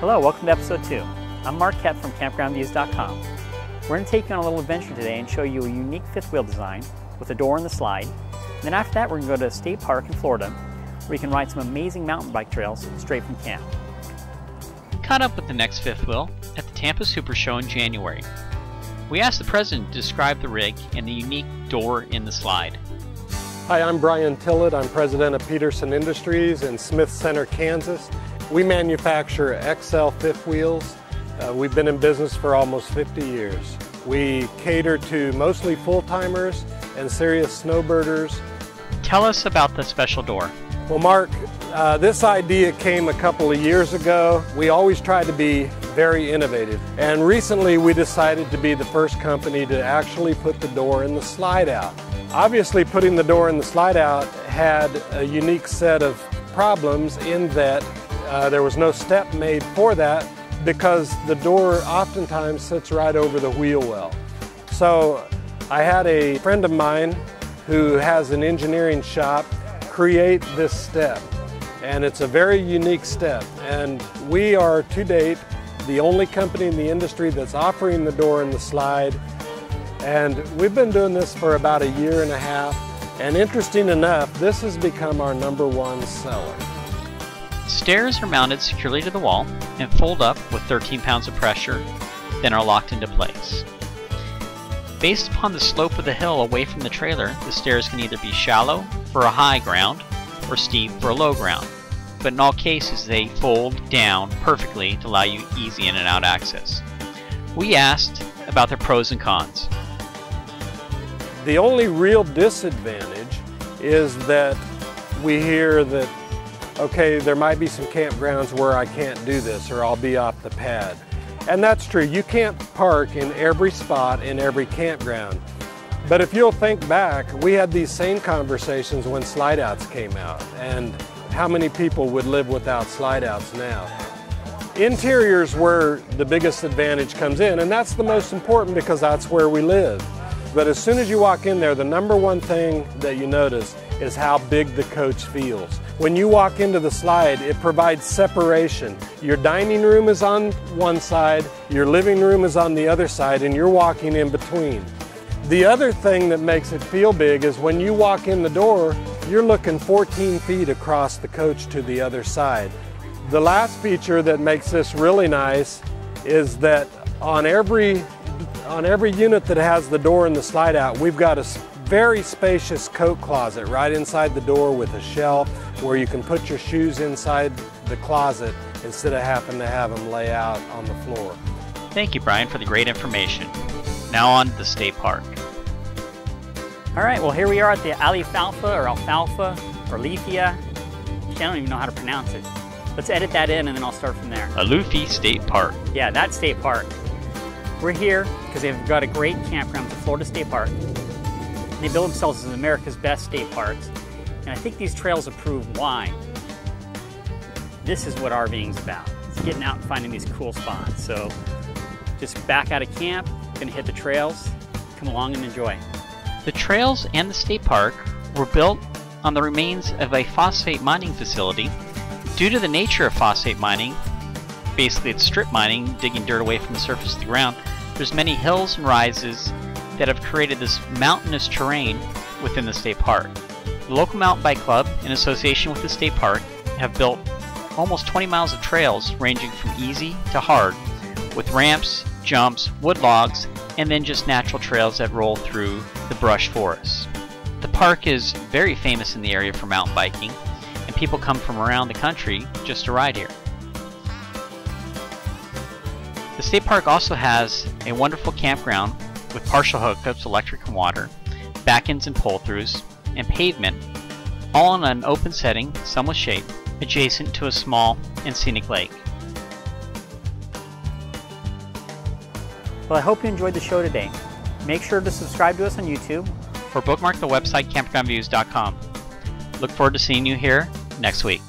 Hello, welcome to episode 2. I'm Marquette from CampgroundViews.com. We're going to take you on a little adventure today and show you a unique fifth wheel design with a door and the slide. And then after that, we're going to go to a state park in Florida where you can ride some amazing mountain bike trails straight from camp. Caught up with the next fifth wheel at the Tampa SuperShow in January. We asked the president to describe the rig and the unique door in the slide. Hi, I'm Bryan Tillett. I'm president of Peterson Industries in Smith Center, Kansas. We manufacture XL fifth wheels. We've been in business for almost 50 years. We cater to mostly full-timers and serious snowbirders. Tell us about the special door. Well, Mark, this idea came a couple of years ago. We always try to be very innovative. And recently we decided to be the first company to actually put the door in the slide out. Obviously, putting the door in the slide out had a unique set of problems in that there was no step made for that because the door oftentimes sits right over the wheel well. So I had a friend of mine who has an engineering shop create this step, and it's a very unique step, and we are to date the only company in the industry that's offering the door in the slide, and we've been doing this for about a year and a half, and interesting enough, this has become our #1 seller. Stairs are mounted securely to the wall and fold up with 13 pounds of pressure, then are locked into place. Based upon the slope of the hill away from the trailer, the stairs can either be shallow for a high ground or steep for a low ground, but in all cases they fold down perfectly to allow you easy in and out access. We asked about their pros and cons. The only real disadvantage is that we hear that, okay, there might be some campgrounds where I can't do this or I'll be off the pad. And that's true. You can't park in every spot in every campground. But if you'll think back, we had these same conversations when slide outs came out, and how many people would live without slide outs now? Interior's where the biggest advantage comes in, and that's the most important because that's where we live. But as soon as you walk in there, the #1 thing that you notice is how big the coach feels. When you walk into the slide, it provides separation. Your dining room is on one side, your living room is on the other side, and you're walking in between. The other thing that makes it feel big is when you walk in the door, you're looking 14 feet across the coach to the other side. The last feature that makes this really nice is that on every unit that has the door and the slide out, we've got a very spacious coat closet right inside the door with a shelf where you can put your shoes inside the closet instead of having to have them lay out on the floor. Thank you, Bryan, for the great information. Now on to the state park. All right, well here we are at the Alafia or Alafia. I don't even know how to pronounce it. Let's edit that in and then I'll start from there. Alafia State Park. Yeah, that state park. We're here because they've got a great campground at the Florida State Park. They build themselves as America's best state parks, and I think these trails will prove why. This is what RVing's about. It's getting out and finding these cool spots. So just back out of camp, gonna hit the trails, come along and enjoy. The trails and the state park were built on the remains of a phosphate mining facility. Due to the nature of phosphate mining, basically it's strip mining, digging dirt away from the surface of the ground, there's many hills and rises that have created this mountainous terrain within the state park. The local mountain bike club, in association with the state park, have built almost 20 miles of trails ranging from easy to hard, with ramps, jumps, wood logs, and then just natural trails that roll through the brush forests. The park is very famous in the area for mountain biking, and people come from around the country just to ride here. The state park also has a wonderful campground with partial hookups, electric and water, back-ends and pull-throughs, and pavement, all in an open setting, some with shade, adjacent to a small and scenic lake. Well, I hope you enjoyed the show today. Make sure to subscribe to us on YouTube. Or bookmark the website campgroundviews.com. Look forward to seeing you here next week.